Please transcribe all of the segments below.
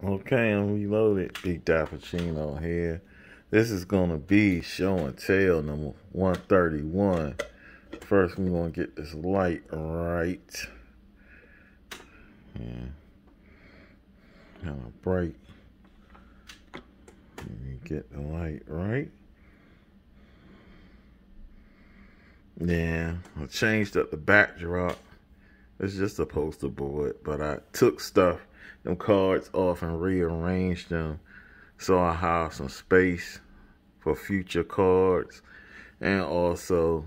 Okay, I'm reloaded. Big Dappuccino here. This is going to be show and tell number 131. First, we're going to get this light right. Yeah. Kind of bright. Get the light right. Yeah, I changed up the backdrop. It's just a poster board, but I took them cards off and rearranged them so I have some space for future cards. And also,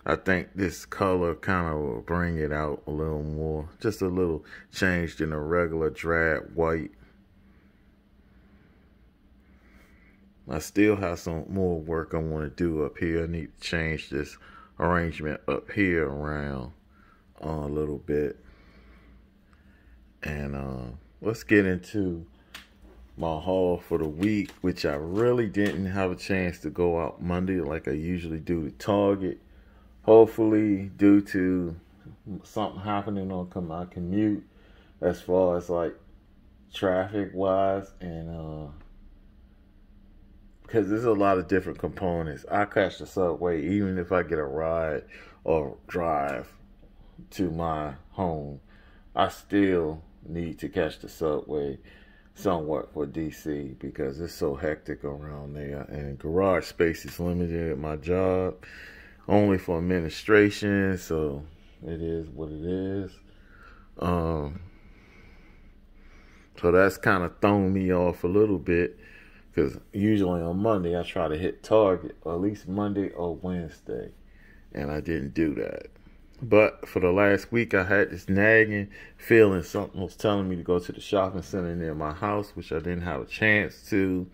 I think this color kind of will bring it out a little more. Just a little change in the regular drab white. I still have some more work I want to do up here. I need to change this arrangement up here around a little bit. And let's get into my haul for the week, which I really didn't have a chance to go out Monday like I usually do to Target. Hopefully, due to something happening on my commute, as far as like traffic wise, and because there's a lot of different components. I catch the subway even if I get a ride or drive to my home. I still need to catch the subway somewhat for DC because it's so hectic around there, and garage space is limited at my job, only for administration, so it is what it is. So that's kind of thrown me off a little bit, because usually on Monday I try to hit Target, or at least Monday or Wednesday, and I didn't do that. But for the last week, I had this nagging feeling something was telling me to go to the shopping center near my house, which I didn't have a chance to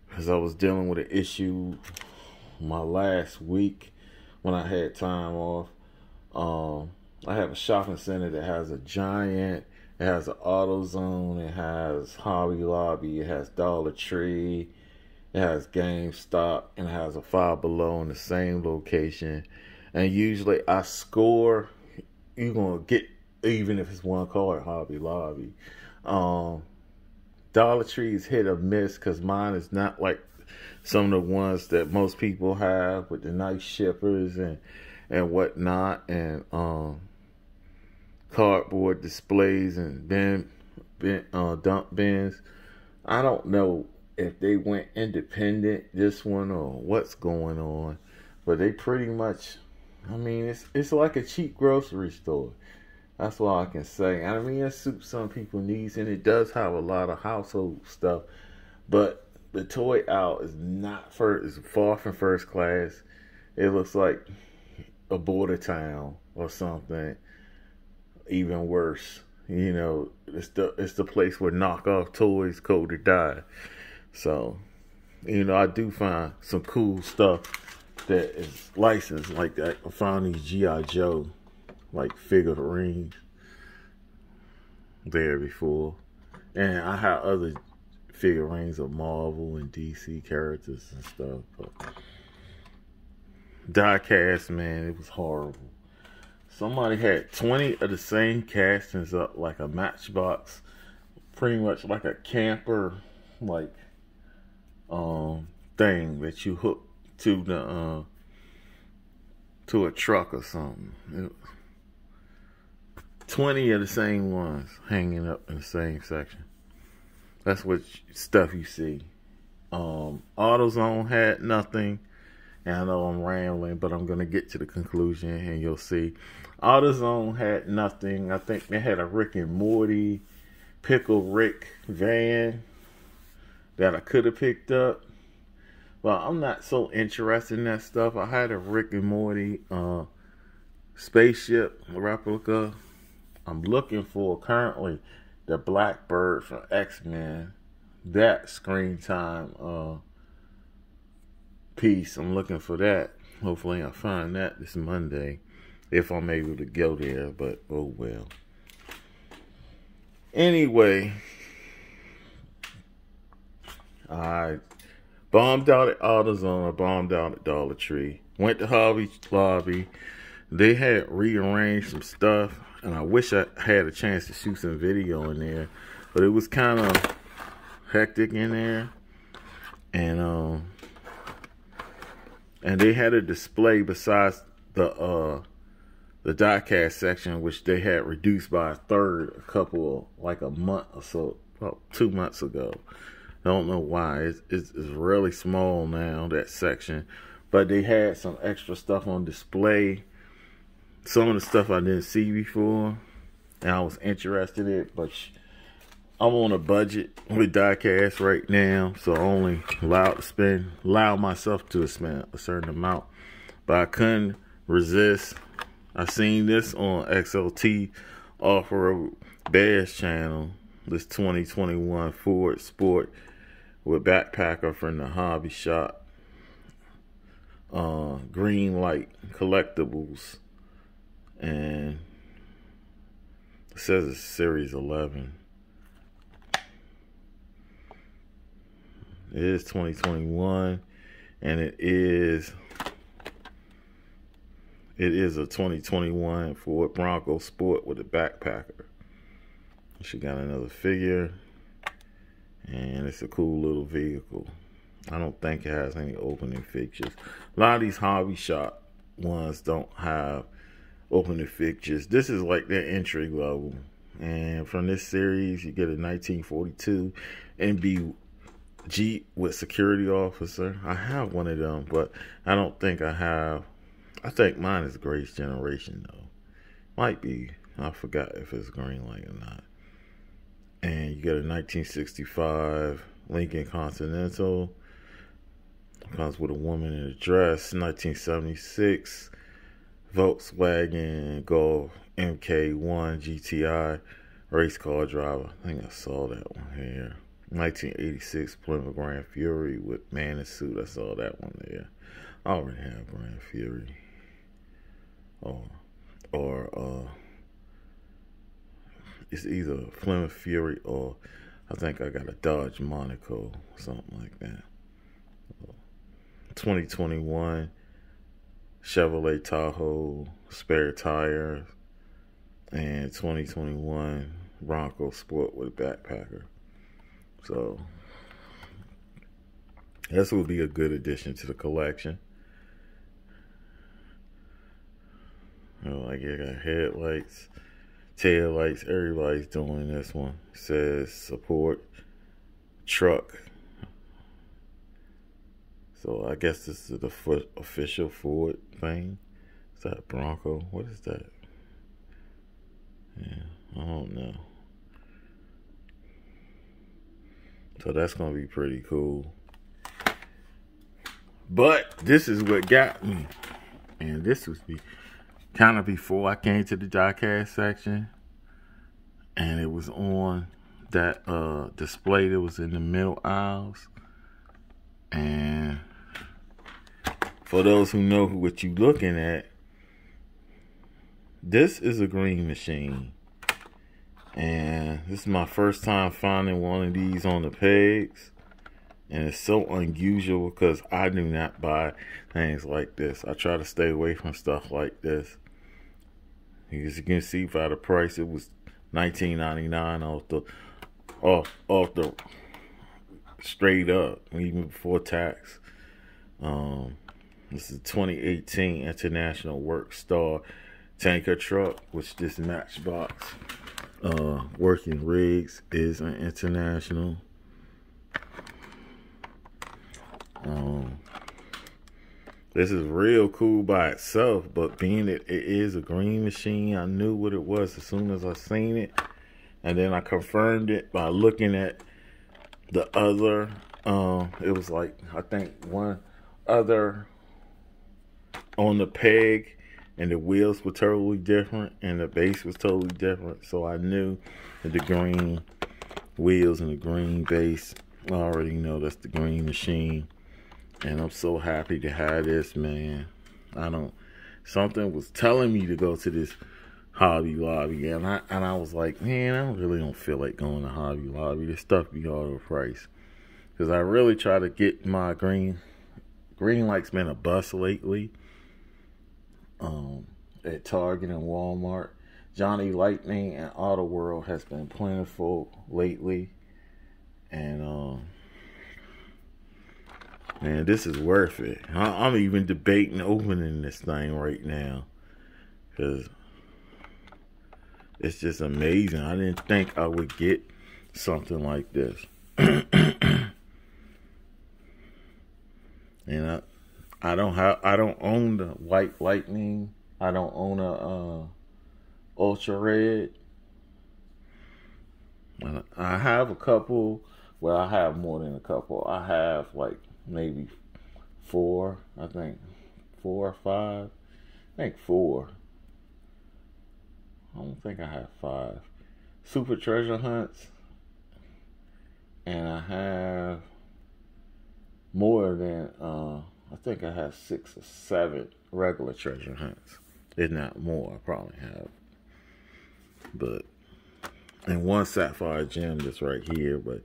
because I was dealing with an issue my last week when I had time off. I have a shopping center that has a Giant, it has an AutoZone, it has Hobby Lobby, it has Dollar Tree, it has GameStop, and it has a Five Below in the same location. And usually I score, you're going to get, even if it's one car at Hobby Lobby. Dollar Tree is hit or miss because mine is not like some of the ones that most people have with the nice shippers and whatnot, and cardboard displays and dump bins. I don't know if they went independent, this one, or what's going on, but they pretty much, I mean, it's like a cheap grocery store. That's all I can say. I mean, it suits some people's needs, and it does have a lot of household stuff. But the toy aisle is is far from first class. It looks like a border town or something. Even worse, you know, it's the place where knockoff toys go to die. So, you know, I do find some cool stuff that is licensed like that. I found these G.I. Joe like figurines there before, and I have other figurines of Marvel and DC characters and stuff. But diecast, man, it was horrible. Somebody had 20 of the same castings up like a matchbox, pretty much like a camper like thing that you hook to the to a truck or something. 20 of the same ones hanging up in the same section. That's what stuff you see. AutoZone had nothing. And I know I'm rambling, but I'm going to get to the conclusion and you'll see. AutoZone had nothing. I think they had a Rick and Morty, Pickle Rick van that I could have picked up. Well, I'm not so interested in that stuff. I had a Rick and Morty spaceship replica. I'm looking for currently the Blackbird from X-Men. That screen time piece. I'm looking for that. Hopefully I'll find that this Monday if I'm able to go there, but oh well. Anyway, I bombed out at AutoZone. I bombed out at Dollar Tree. Went to Hobby Lobby. They had rearranged some stuff, and I wish I had a chance to shoot some video in there But it was kind of hectic in there. And they had a display besides the diecast section, which they had reduced by a third like a month or so, about 2 months ago. I don't know why. It's really small now, that section. But they had some extra stuff on display. Some of the stuff I didn't see before, and I was interested in it, but I'm on a budget with diecast right now, so I only allow myself to spend a certain amount. But I couldn't resist. I seen this on XLT Off-Road Bears channel, this 2021 Ford Sport with backpacker from the hobby shop. Greenlight collectibles, and it says it's series 11. It is 2021, and it is a 2021 Ford Bronco Sport with a backpacker. She got another figure, and it's a cool little vehicle. I don't think it has any opening fixtures. A lot of these hobby shop ones don't have opening fixtures. This is like their entry level. And from this series, you get a 1942 MB Jeep with security officer. I have one of them, but I don't think I have. I think mine is Grace Generation, though. Might be. I forgot if it's Greenlight or not. And you get a 1965 Lincoln Continental. Comes with a woman in a dress. 1976 Volkswagen Golf MK1 GTI race car driver. I think I saw that one here. 1986 Plymouth Grand Fury with man in suit. I saw that one there. I already have Grand Fury. Or it's either Plymouth Fury or I think I got a Dodge Monaco, something like that. 2021 Chevrolet Tahoe spare tires, and 2021 Bronco Sport with a backpacker. So this would be a good addition to the collection. You know, like you got headlights, tail lights. Everybody's doing this one. It says support truck. So I guess this is the official Ford thing. Is that Bronco? What is that? Yeah, I don't know. So that's going to be pretty cool. But this is what got me. And this was kind of before I came to the diecast section. And it was on that display that was in the middle aisles. And for those who know what you're looking at, this is a green machine. And this is my first time finding one of these on the pegs. And it's so unusual because I do not buy things like this. I try to stay away from stuff like this. As you can see by the price, it was $19.99 off the straight up, even before tax. This is 2018 International Workstar tanker truck, which this Matchbox working rigs is an international. This is real cool by itself, but being it is a green machine, I knew what it was as soon as I seen it, and then I confirmed it by looking at the other. It was like, I think one other on the peg, and the wheels were totally different, and the base was totally different. So I knew that the green wheels and the green base, I already know that's the green machine. And I'm so happy to have this, man. Something was telling me to go to this Hobby Lobby, and I was like, man, I really don't feel like going to Hobby Lobby. This stuff be overpriced. Because I really try to get my Greenlight's been a bust lately. At Target and Walmart. Johnny Lightning and Auto World has been plentiful lately. And man, this is worth it. I'm even debating opening this thing right now, because it's just amazing. I didn't think I would get something like this. And I don't own the White Lightning. I don't own a Ultra Red. I have a couple. Well, I have more than a couple. I have like maybe 4. I think 4 or 5. I think 4. I don't think I have 5. Super Treasure Hunts. And I have more than, I think I have 6 or 7 regular treasure hunts. If not more, I probably have. But, and 1 sapphire gem that's right here. But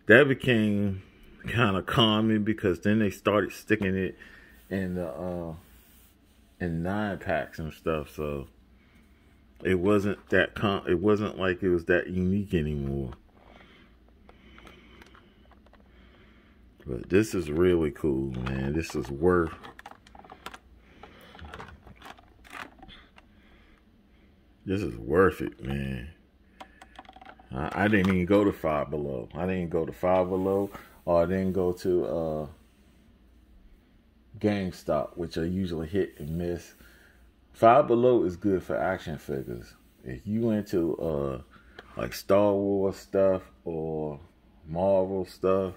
that became kind of common, because then they started sticking it in the, in 9-packs and stuff. So it wasn't that it wasn't like it was that unique anymore. But this is really cool, man. This is worth. This is worth it, man. I didn't even go to Five Below. I didn't go to Five Below, or I didn't go to GameStop, which I usually hit and miss. Five Below is good for action figures. If you into like Star Wars stuff or Marvel stuff,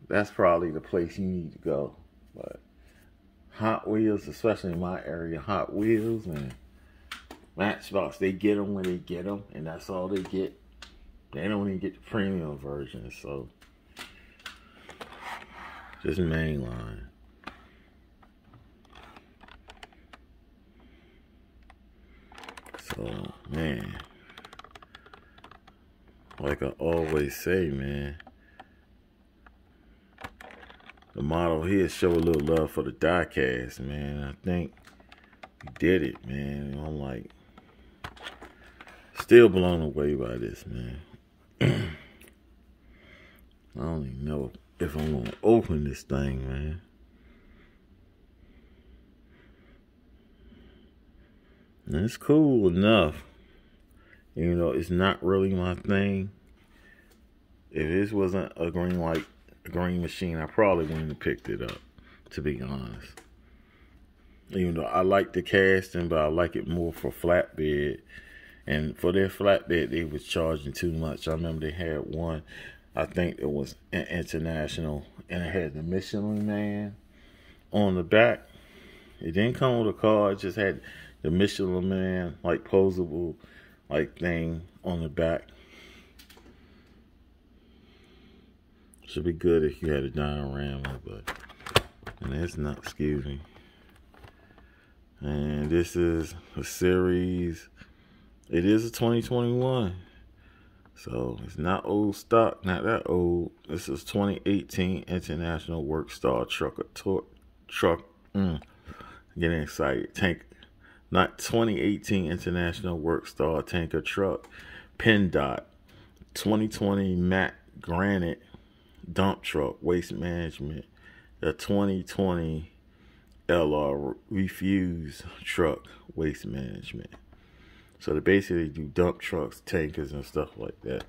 that's probably the place you need to go. But Hot Wheels, especially in my area, Hot Wheels and Matchbox, they get them when they get them, and that's all they get. They don't even get the premium version, so just mainline. So, man, like I always say, man, the model here show a little love for the diecast, man. I think he did it, man. I'm like, still blown away by this, man. I don't even know if I'm gonna open this thing, man. And it's cool enough. You know, it's not really my thing. If this wasn't a Greenlight, a green machine, I probably wouldn't have picked it up, to be honest. Even though I like the casting, but I like it more for flatbed. And for their flatbed, they was charging too much. I remember they had one, I think it was an International, and it had the Michelin Man on the back. It didn't come with a car, it just had the Michelin Man, like posable, like thing on the back. Should be good if you had a diorama, but, and it's not, excuse me. And this is a series. It is a 2021. So it's not old stock, not that old. This is 2018 International Workstar truck. Getting excited. Not 2018 International Workstar tanker truck. PennDOT. 2020 matte granite dump truck, waste management. The 2020 LR refuse truck, waste management. So they basically do dump trucks, tankers, and stuff like that.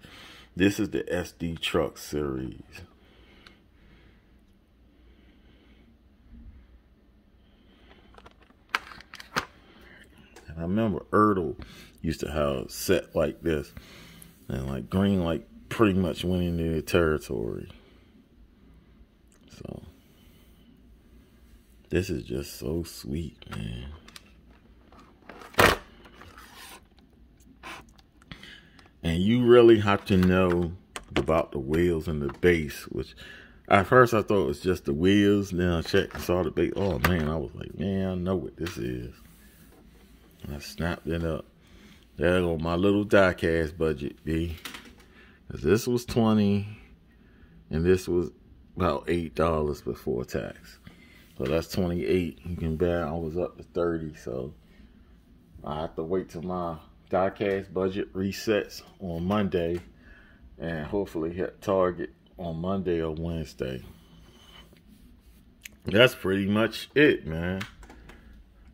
This is the SD truck series. And I remember Ertl used to have a set like this, and like Greenlight pretty much went into their territory. So this is just so sweet, man. And you really have to know about the wheels and the base, which at first I thought it was just the wheels. Then I checked and saw the base. Oh man, I was like, man, I know what this is. And I snapped it up. There go my little diecast budget, B. Because this was $20, and this was about $8 before tax. So that's $28. You can bet I was up to $30. So I have to wait till my diecast budget resets on Monday and hopefully hit target on Monday or Wednesday. That's pretty much it, man.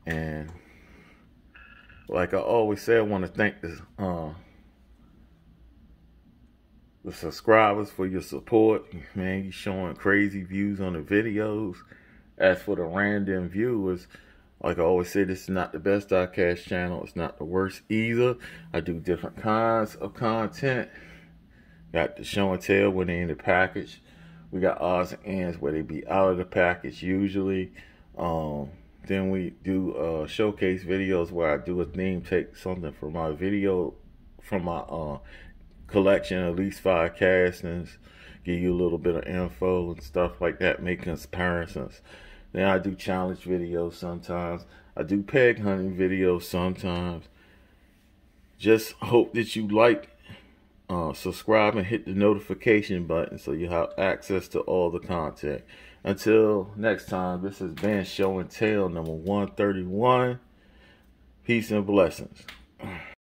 And like I always say, I want to thank the subscribers for your support. Man, you showing crazy views on the videos. As for the random viewers, like I always say, this is not the best diecast channel. It's not the worst either. I do different kinds of content. Got the show and tell when they in the package. We got odds and ends where they be out of the package usually. Then we do showcase videos where I do a theme, take something from my video, from my collection, at least 5 castings, give you a little bit of info and stuff like that, make comparisons. Then I do challenge videos sometimes. I do peg hunting videos sometimes. Just hope that you like, subscribe, and hit the notification button so you have access to all the content. Until next time, this has been Show and Tell number 131. Peace and blessings.